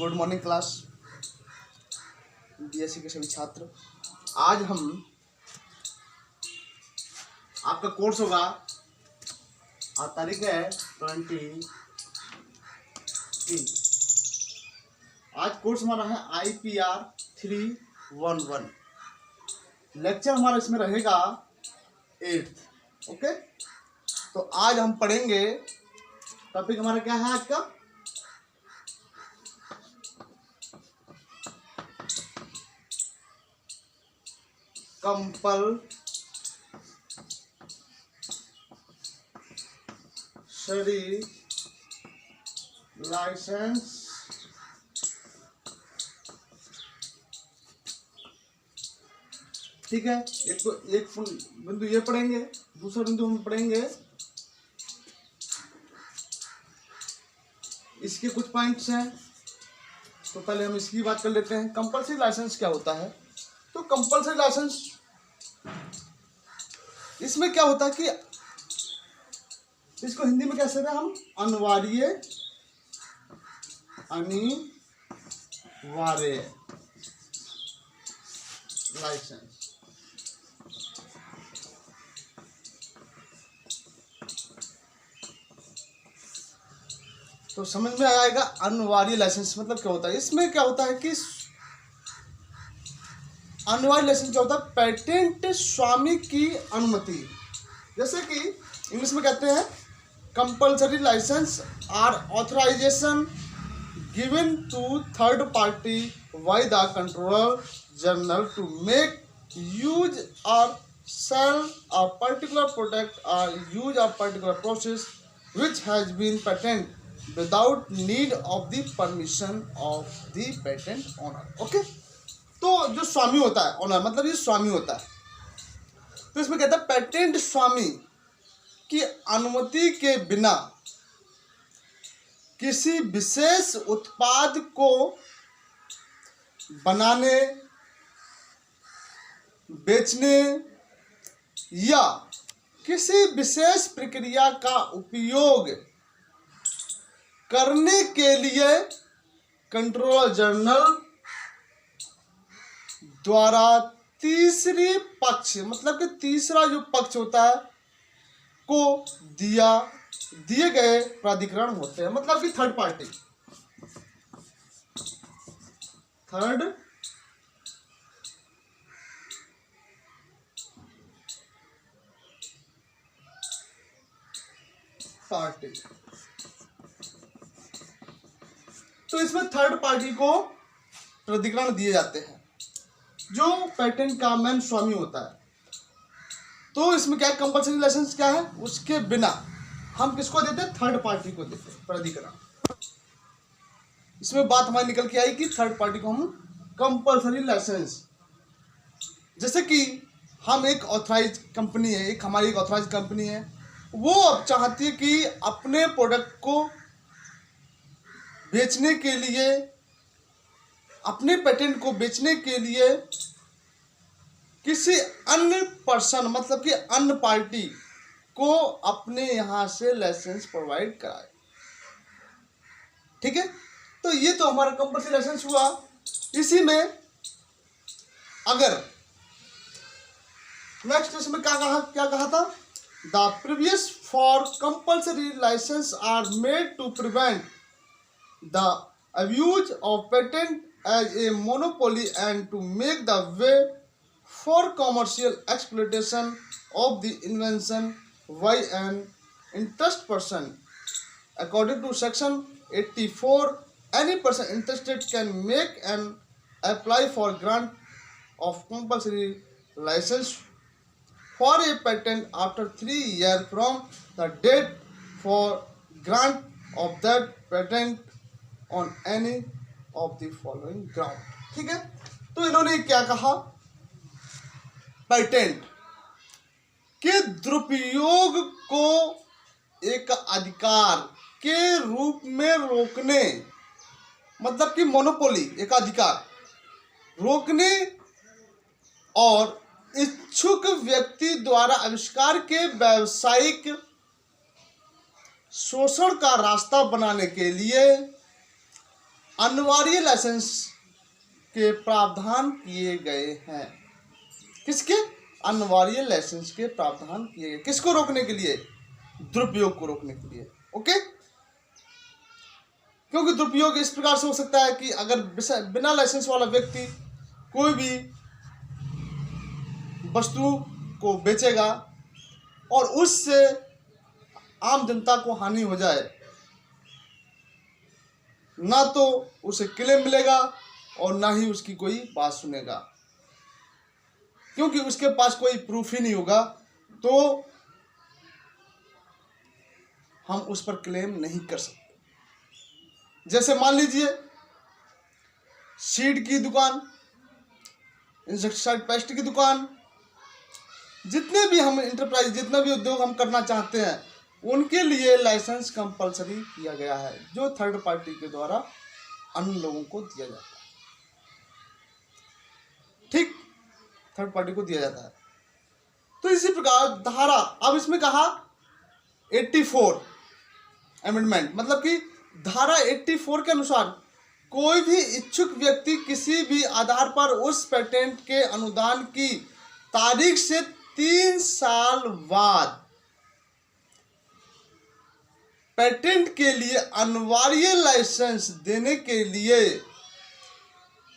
Good morning class, BSc के सभी छात्र। आज हम आपका कोर्स होगा, आज तारीख है 20। आज कोर्स हमारा है IPR 311। लेक्चर हमारा इसमें रहेगा 8th। ओके, तो आज हम पढ़ेंगे। टॉपिक हमारा क्या है आज का? कंपल्सरी लाइसेंस ठीक है। एक बिंदु ये पढ़ेंगे, दूसरा बिंदु हम पढ़ेंगे इसके कुछ पॉइंट्स हैं। तो पहले हम इसकी बात कर लेते हैं। कंपल्सरी लाइसेंस क्या होता है? तो कंपल्सरी लाइसेंस, इसमें क्या होता है कि इसको हिंदी में कैसे कहते हैं हम? अनिवार्य लाइसेंस। तो समझ में आएगा अनिवार्य लाइसेंस मतलब क्या होता है। इसमें क्या होता है कि अनिवार्य लाइसेंस क्या होता है? पेटेंट स्वामी की अनुमति। जैसे कि इंग्लिश में कहते हैं compulsory licence or authorization given to third party by the controller general to make use और सेल अ पर्टिकुलर प्रोडक्ट और use a particular process which has been patent without need of the permission of the patent owner। Okay, तो जो स्वामी होता है, owner मतलब ये स्वामी होता है, तो इसमें कहता है पेटेंट स्वामी की अनुमति के बिना किसी विशेष उत्पाद को बनाने, बेचने या किसी विशेष प्रक्रिया का उपयोग करने के लिए कंट्रोलर जनरल द्वारा तीसरी पक्ष मतलब कि तीसरा जो पक्ष होता है को दिए गए प्राधिकरण होते हैं। मतलब कि थर्ड पार्टी, तो इसमें थर्ड पार्टी को प्राधिकरण दिए जाते हैं जो पेटेंट का मेन स्वामी होता है। तो इसमें क्या कंपल्सरी लाइसेंस क्या है? उसके बिना हम किसको देते हैं? थर्ड पार्टी को देते हैं प्राधिकरण। इसमें बात हमारी निकल के आई कि थर्ड पार्टी को हम कंपल्सरी लाइसेंस, जैसे कि हम एक ऑथराइज कंपनी है, हमारी एक ऑथराइज कंपनी है, वो अब चाहती है कि अपने प्रोडक्ट को बेचने के लिए, अपने पेटेंट को बेचने के लिए किसी अन्य पर्सन मतलब कि अन्य पार्टी को अपने यहां से लाइसेंस प्रोवाइड कराए। ठीक है, तो ये तो हमारा कंपल्सरी लाइसेंस हुआ। इसी में अगर नेक्स्ट इसमें क्या कहा था? The previous for compulsory licence are made to prevent the abuse of patent as a monopoly and to make the way for commercial exploitation of the invention by an interested person. According to section 84, any person interested can make an apply for grant of compulsory license for a patent after 3 years from the date for grant of that patent on any of the following ground। ठीक है, तो इन्होंने क्या कहा? Patent के दुरुपयोग को एक अधिकार के रूप में रोकने, मतलब कि मोनोपोली एक अधिकार रोकने और इच्छुक व्यक्ति द्वारा आविष्कार के व्यावसायिक शोषण का रास्ता बनाने के लिए अनिवार्य लाइसेंस के प्रावधान किए गए हैं। किसके? अनिवार्य लाइसेंस के प्रावधान किए गए। किसको रोकने के लिए? दुरुपयोग को रोकने के लिए। ओके, क्योंकि दुरुपयोग इस प्रकार से हो सकता है कि अगर बिना लाइसेंस वाला व्यक्ति कोई भी वस्तु को बेचेगा और उससे आम जनता को हानि हो जाए, ना तो उसे क्लेम मिलेगा और ना ही उसकी कोई बात सुनेगा, क्योंकि उसके पास कोई प्रूफ ही नहीं होगा, तो हम उस पर क्लेम नहीं कर सकते। जैसे मान लीजिए सीड की दुकान, इंसेक्टिसाइड पेस्ट की दुकान, जितने भी हम इंटरप्राइज, जितने भी उद्योग हम करना चाहते हैं, उनके लिए लाइसेंस कंपलसरी किया गया है, जो थर्ड पार्टी के द्वारा अन्य लोगों को दिया जाता है। ठीक, थर्ड पार्टी को दिया जाता है। तो इसी प्रकार धारा, अब इसमें कहा 84 अमेंडमेंट, मतलब कि धारा 84 के अनुसार कोई भी इच्छुक व्यक्ति किसी भी आधार पर उस पेटेंट के अनुदान की तारीख से 3 साल बाद पेटेंट के लिए अनिवार्य लाइसेंस देने के लिए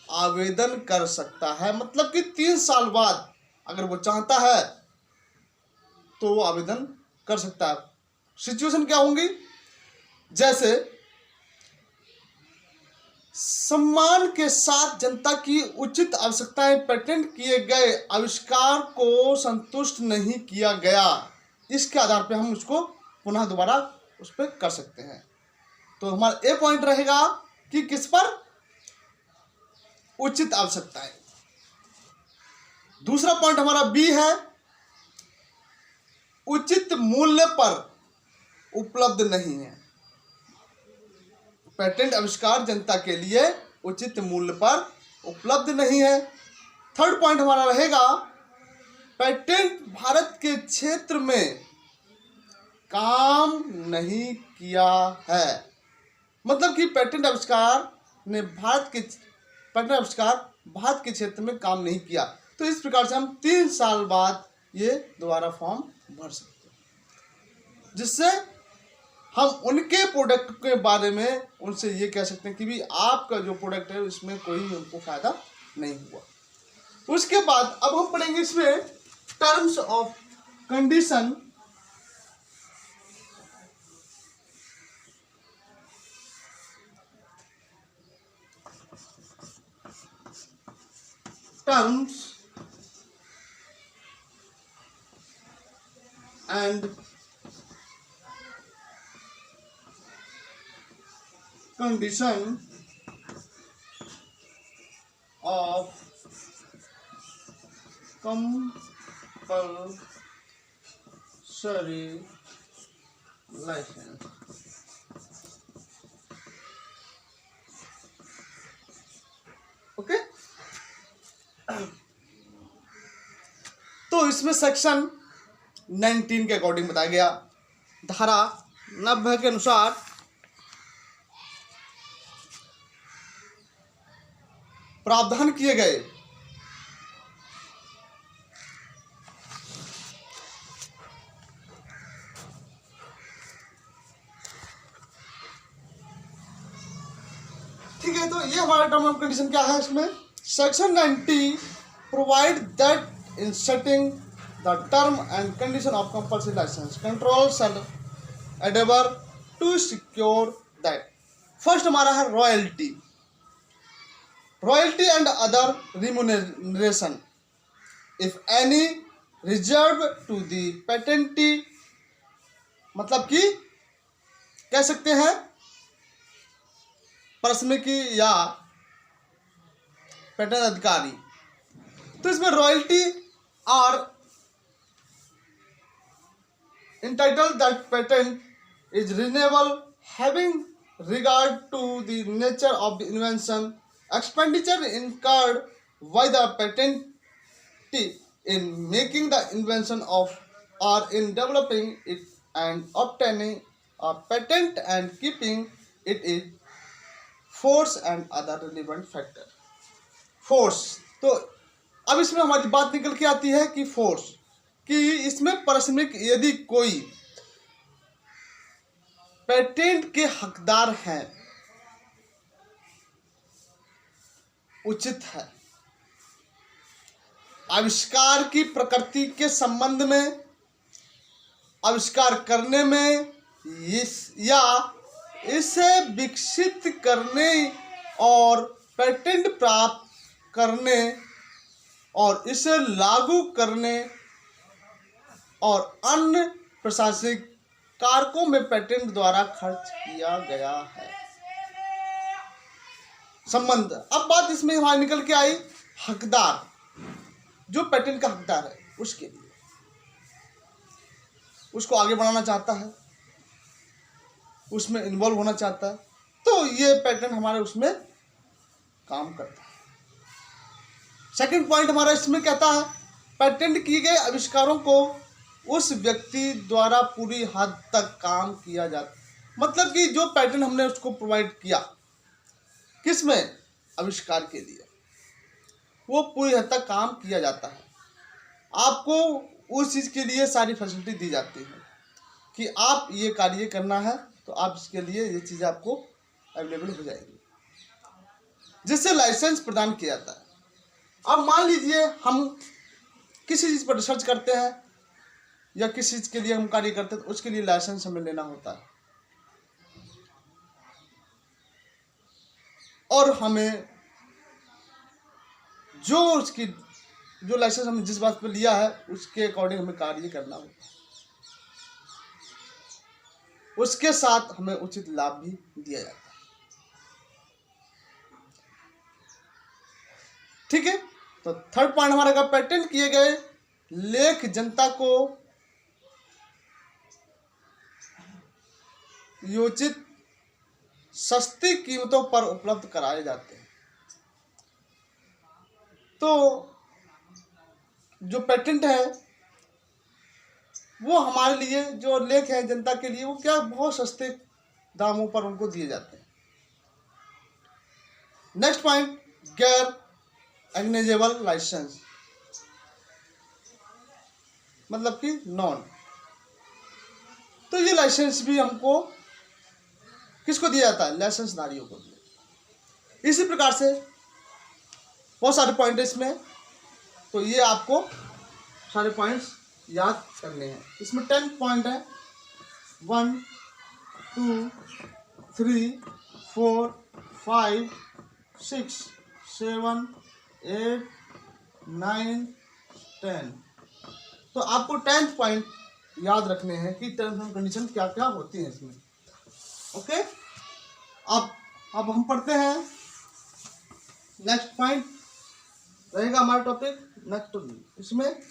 आवेदन कर सकता है। मतलब कि 3 साल बाद अगर वो चाहता है तो वो आवेदन कर सकता है। सिचुएशन क्या होंगी? जैसे सम्मान के साथ जनता की उचित आवश्यकताएं, पेटेंट किए गए आविष्कार को संतुष्ट नहीं किया गया, इसके आधार पे हम उसको पुनः दोबारा उस पर कर सकते हैं। तो हमारा ए पॉइंट रहेगा कि किस पर? उचित आवश्यकताएं। दूसरा पॉइंट हमारा बी है, उचित मूल्य पर उपलब्ध नहीं है। पेटेंट आविष्कार जनता के लिए उचित मूल्य पर उपलब्ध नहीं है। थर्ड पॉइंट हमारा रहेगा, पेटेंट भारत के क्षेत्र में काम नहीं किया है। मतलब कि पेटेंट आविष्कार भारत के क्षेत्र में काम नहीं किया। तो इस प्रकार से हम 3 साल बाद ये दोबारा फॉर्म भर सकते हैं, जिससे हम उनके प्रोडक्ट के बारे में उनसे ये कह सकते हैं कि भी आपका जो प्रोडक्ट है उसमें कोई उनको फायदा नहीं हुआ। उसके बाद अब हम पढ़ेंगे इसमें terms of condition. Terms and condition of compulsory license। Okay, तो इसमें सेक्शन 19 के अकॉर्डिंग बताया गया, धारा 90 के अनुसार प्रावधान किए गए ठीक है। तो ये हमारा टर्म ऑफ कंडीशन क्या है इसमें? Section 90 provide that in setting the term and condition of compulsory licence control shall endeavour to secure that. First हमारा है royalty, royalty and other remuneration if any reserved to the patentee। मतलब कि कह सकते हैं परस्मिकी या पेटेंट अधिकारी। तो इसमें royalty are entitled that patent is renewable having regard to the nature of the invention, expenditure incurred by the patentee in making the invention of or in developing it and obtaining a patent and keeping it is force and other relevant factor. Force, तो अब इसमें हमारी बात निकल के आती है कि फोर्स, कि इसमें पारिश्रमिक यदि कोई पेटेंट के हकदार हैं, उचित है, आविष्कार की प्रकृति के संबंध में, आविष्कार करने में या इसे विकसित करने और पेटेंट प्राप्त करने और इसे लागू करने और अन्य प्रशासनिक कारकों में पेटेंट द्वारा खर्च किया गया है। संबंध, अब बात इसमें हमारी निकल के आई हकदार, जो पेटेंट का हकदार है उसके लिए, उसको आगे बढ़ाना चाहता है, उसमें इन्वॉल्व होना चाहता है, तो ये पेटेंट हमारे उसमें काम करता है। सेकंड पॉइंट हमारा इसमें कहता है पेटेंट किए गए आविष्कारों को उस व्यक्ति द्वारा पूरी हद तक काम किया जाता, मतलब कि जो पेटेंट हमने उसको प्रोवाइड किया किसमें, आविष्कार के लिए, वो पूरी हद तक काम किया जाता है। आपको उस चीज़ के लिए सारी फैसिलिटी दी जाती है कि आप ये कार्य करना है तो आप इसके लिए ये चीज़ आपको अवेलेबल हो जाएगी, जिससे लाइसेंस प्रदान किया जाता है। अब मान लीजिए हम किसी चीज़ पर रिसर्च करते हैं या किसी चीज़ के लिए हम कार्य करते हैं, तो उसके लिए लाइसेंस हमें लेना होता है, और हमें जो लाइसेंस हमने जिस बात पर लिया है उसके अकॉर्डिंग हमें कार्य करना होता है, उसके साथ हमें उचित लाभ भी दिया जाता है। ठीक है, तो थर्ड पॉइंट हमारा का पेटेंट किए गए लेख जनता को योजित सस्ती कीमतों पर उपलब्ध कराए जाते हैं। तो जो पेटेंट है वो हमारे लिए, जो लेख है जनता के लिए, वो क्या बहुत सस्ते दामों पर उनको दिए जाते हैं। नेक्स्ट पॉइंट, गैर एग्नेजेबल लाइसेंस, मतलब कि नॉन, तो ये लाइसेंस भी हमको किसको दिया जाता है, लाइसेंसधारियों को दिया। इसी प्रकार से बहुत सारे पॉइंट है इसमें, तो ये आपको सारे पॉइंट्स याद करने हैं। इसमें 10 पॉइंट है, 1 2 3 4 5 6 7 8 9 10, तो आपको 10th पॉइंट याद रखने हैं कि टर्म्स एंड कंडीशन क्या क्या होती हैं इसमें। ओके, अब हम पढ़ते हैं नेक्स्ट पॉइंट रहेगा हमारा टॉपिक नेक्स्ट। इसमें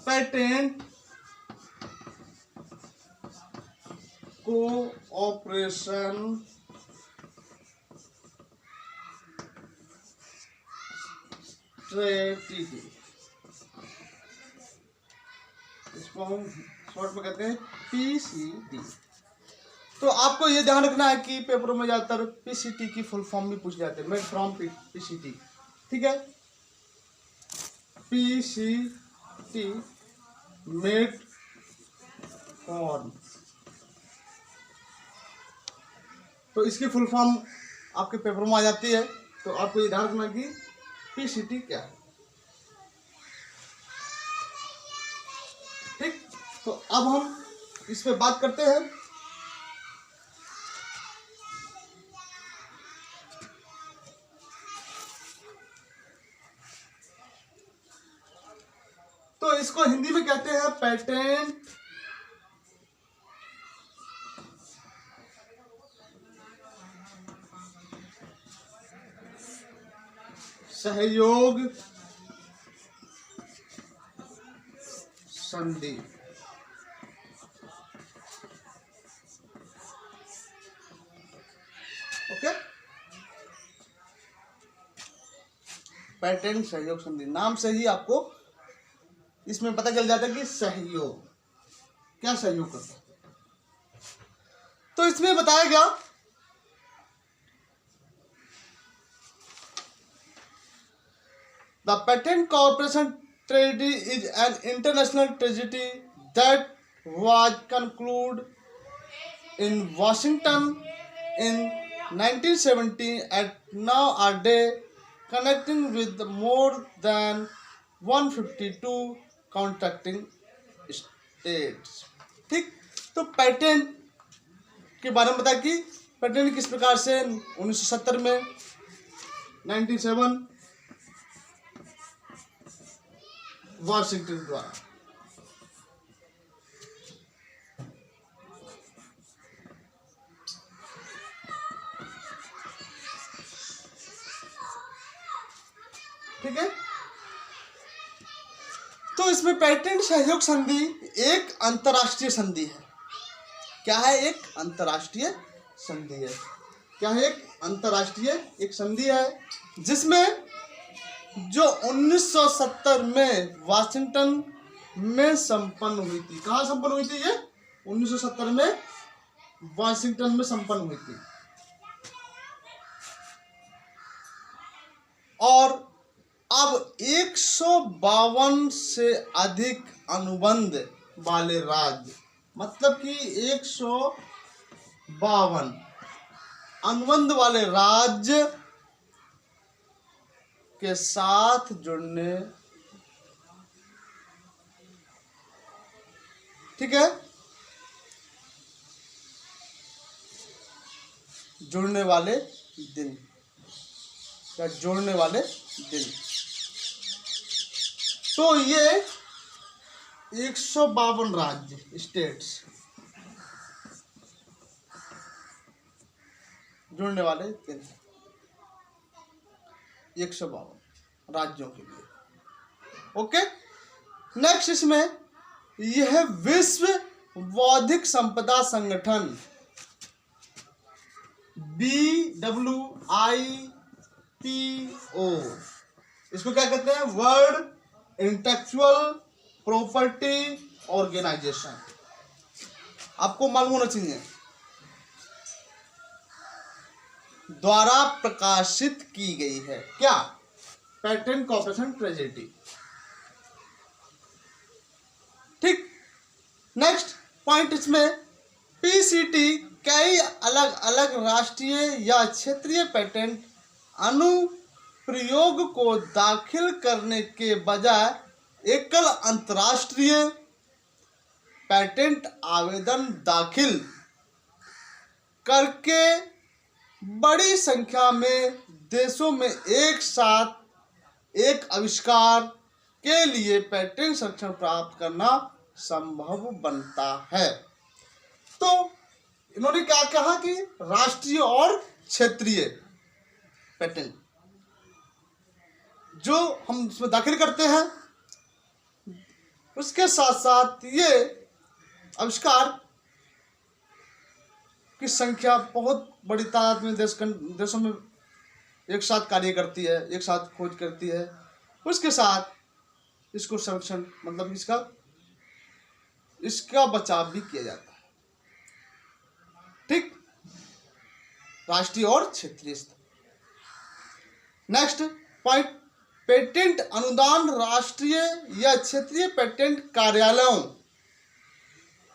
पेटेंट कोऑपरेशन ट्रेटी, इसको हम शॉर्ट में कहते हैं PCT। तो आपको ये ध्यान रखना है कि पेपरों में ज़्यादातर PCT की फुल फॉर्म भी पूछ जाते हैं, मेड फ्रॉम PCT। ठीक है, PCT मेड फॉर्म, तो इसकी फुल फॉर्म आपके पेपरों में आ जाती है, तो आपको ये ध्यान रखना कि PCT क्या है। ठीक, तो अब हम इस पे बात करते हैं। तो इसको हिंदी में कहते हैं पेटेंट सहयोग संधि। ओके, पेटेंट सहयोग संधि नाम से ही आपको इसमें पता चल जाता है कि सहयोग, क्या सहयोग करता है। तो इसमें बताया गया the patent corporation treaty is an international treaty that was concluded in Washington in 1970 at now a day, connecting with more than 152 contracting states. ठीक, तो पेटेंट के बारे में बताया कि पेटेंट किस प्रकार से 1970 में 97 वाशिंगटन द्वारा ठीक है। तो इसमें पेटेंट सहयोग संधि एक अंतरराष्ट्रीय संधि है। क्या है? एक अंतरराष्ट्रीय संधि है। क्या है? एक अंतरराष्ट्रीय एक संधि है जिसमें जो 1970 में वाशिंगटन में संपन्न हुई थी। कहाँ संपन्न हुई थी? ये 1970 में वाशिंगटन में संपन्न हुई थी। और अब 152 से अधिक अनुबंध वाले राज्य, मतलब कि 152 अनुबंध वाले राज्य के साथ जुड़ने, ठीक है, जुड़ने वाले दिन या जोड़ने वाले दिन। तो ये 152 राज्य स्टेट्स जुड़ने वाले दिन, 152 राज्यों के लिए। ओके, नेक्स्ट इसमें यह विश्व बौद्धिक संपदा संगठन BWIPO, इसको क्या कहते हैं? World intellectual property organization. आपको मालूम होना चाहिए, द्वारा प्रकाशित की गई है। क्या? Patent corporation tragedy. ठीक, नेक्स्ट पॉइंट इसमें PCT कई अलग अलग राष्ट्रीय या क्षेत्रीय पेटेंट अनुप्रयोग को दाखिल करने के बजाय एकल अंतर्राष्ट्रीय पेटेंट आवेदन दाखिल करके बड़ी संख्या में देशों में एक साथ एक आविष्कार के लिए पेटेंट संरक्षण प्राप्त करना संभव बनता है। तो इन्होंने क्या कहा कि राष्ट्रीय और क्षेत्रीय पेटेंट जो हम इसमें दाखिल करते हैं, उसके साथ साथ ये आविष्कार की संख्या बहुत बड़ी तादाद में देशों में एक साथ कार्य करती है, एक साथ खोज करती है, उसके साथ इसको संरक्षण मतलब इसका बचाव भी किया जाता है। ठीक, राष्ट्रीय और क्षेत्रीय स्तर। नेक्स्ट पॉइंट, पेटेंट अनुदान राष्ट्रीय या क्षेत्रीय पेटेंट कार्यालयों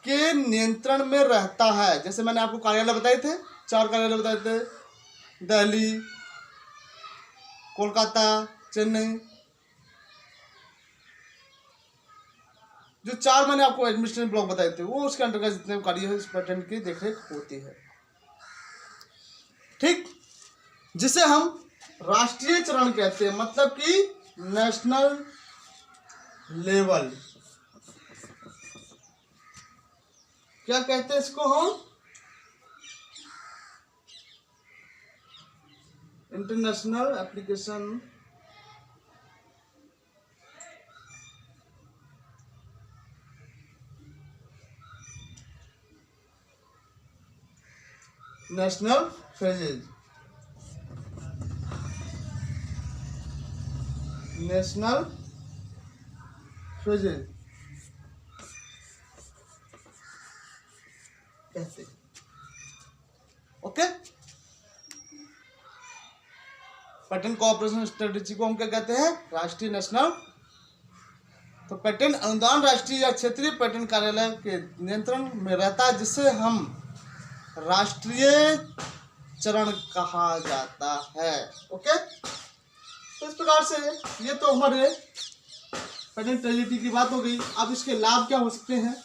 के नियंत्रण में रहता है। जैसे मैंने आपको कार्यालय बताए थे, 4 कार्यालय बताए थे, दिल्ली, कोलकाता, चेन्नई, जो 4 मैंने आपको एडमिनिस्ट्रेटिव ब्लॉक बताए थे, वो उसके अंतर्गत जितने कार्य है इस पेटेंट की देखरेख होती है। ठीक, जिसे हम राष्ट्रीय चरण कहते हैं, मतलब कि नेशनल लेवल। क्या कहते हैं इसको हम? International application national phases, national phases कहते हैं। ओके, पेटेंट कोऑपरेशन स्ट्रेटेजी को हम क्या कहते हैं? राष्ट्रीय नेशनल। तो पेटेंट अनुदान राष्ट्रीय या क्षेत्रीय पेटेंट कार्यालय के नियंत्रण में रहता है, जिसे हम राष्ट्रीय चरण कहा जाता है। ओके, तो इस प्रकार से ये तो हमारे पेटेंट ट्रेजिटी की बात हो गई। अब इसके लाभ क्या हो सकते हैं,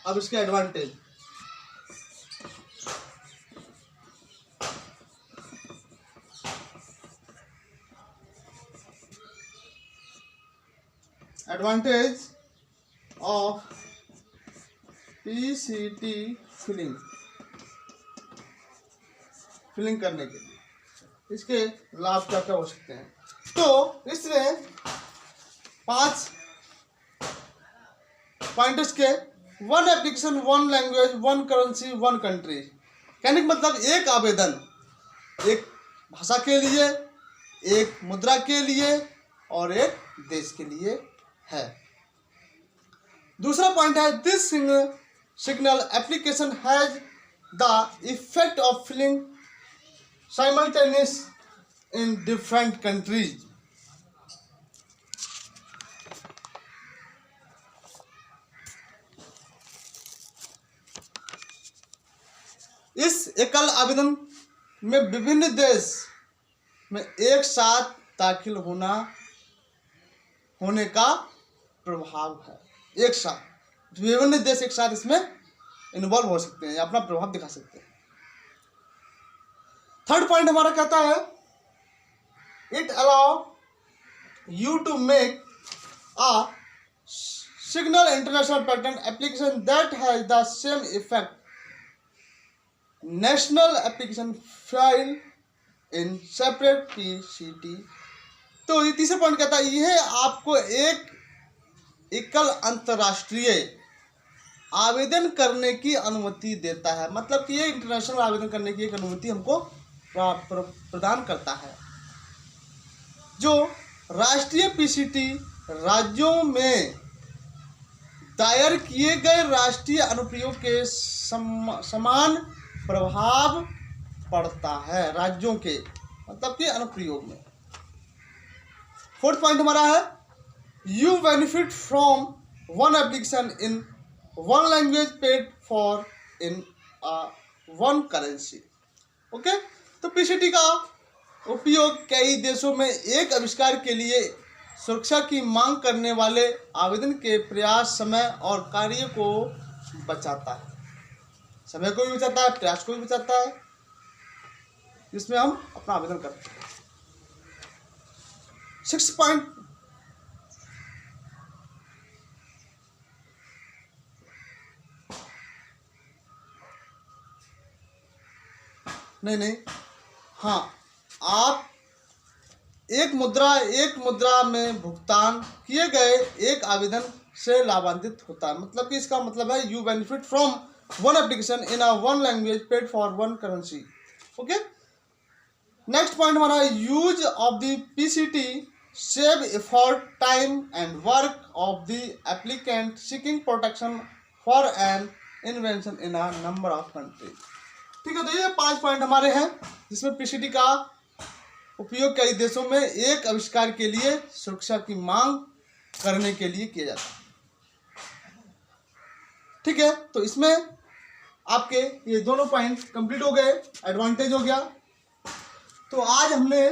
अब इसके advantage. Advantage of PCT filing करने के लिए इसके लाभ क्या क्या हो सकते हैं। तो इसमें 5 पॉइंट्स के 1 एप्लीकेशन 1 लैंग्वेज 1 करेंसी 1 कंट्री, कहने का मतलब एक आवेदन एक भाषा के लिए, एक मुद्रा के लिए और एक देश के लिए है। दूसरा पॉइंट है this single application has the effect of filing simultaneous in different countries. इस एकल आवेदन में विभिन्न देश में एक साथ दाखिल होने का प्रभाव है। एक साथ विभिन्न देश एक साथ इसमें इन्वॉल्व हो सकते हैं या अपना प्रभाव दिखा सकते हैं। थर्ड पॉइंट हमारा कहता है it allow you to make a single international patent application that has the same effect national application file in separate PCT. तो ये तीसरा पॉइंट कहता है यह आपको एक एकल अंतर्राष्ट्रीय आवेदन करने की अनुमति देता है। मतलब कि ये इंटरनेशनल आवेदन करने की एक अनुमति हमको प्रदान करता है, जो राष्ट्रीय पीसीटी राज्यों में दायर किए गए राष्ट्रीय अनुप्रयोग के समान प्रभाव पड़ता है राज्यों के, मतलब कि अनुप्रयोग में। फोर्थ पॉइंट हमारा है you benefit from 1 application in 1 language paid for in 1 currency. Okay, तो पीसीटी का उपयोग कई देशों में एक आविष्कार के लिए सुरक्षा की मांग करने वाले आवेदन के प्रयास, समय और कार्य को बचाता है। समय को भी बचाता है, प्रयास को भी बचाता है, जिसमें हम अपना आवेदन करते हैं। 6 पॉइंट नहीं हाँ, आप एक मुद्रा में भुगतान किए गए एक आवेदन से लाभान्वित होता है। मतलब कि इसका मतलब है you benefit from 1 application in 1 language paid for 1 currency. Okay, next point हमारा use of the PCT save effort, time and work of the applicant seeking protection for an invention in a number of country. ठीक है, तो ये 5 point हमारे हैं जिसमें PCT का उपयोग कई देशों में एक आविष्कार के लिए सुरक्षा की मांग करने के लिए किया जाता है। ठीक है, तो इसमें आपके ये दोनों पॉइंट कंप्लीट हो गए, एडवांटेज हो गया। तो आज हमने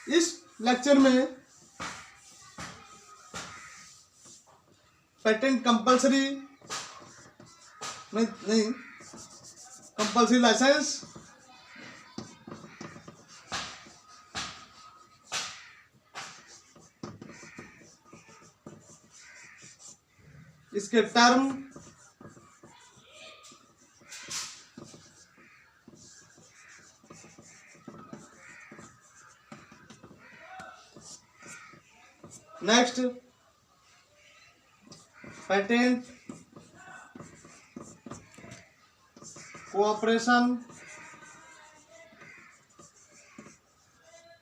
इस लेक्चर में पेटेंट कंपल्सरी नहीं कंपल्सरी लाइसेंस, इसके term, next patent cooperation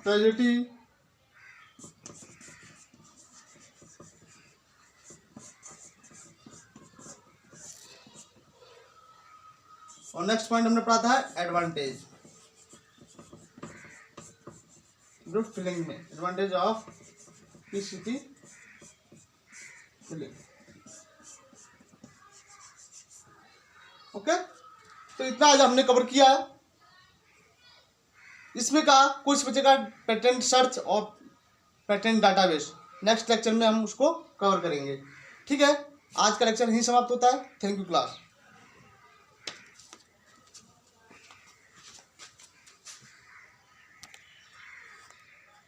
treaty और नेक्स्ट पॉइंट हमने पढ़ा था एडवांटेज, ग्रुप फिलिंग में advantage of PCT filing. Okay, तो इतना आज हमने कवर किया है। इसमें का कुछ बचेगा पेटेंट सर्च और पेटेंट डाटाबेस, नेक्स्ट लेक्चर में हम उसको कवर करेंगे। ठीक है, आज का लेक्चर यहीं समाप्त होता है। Thank you class.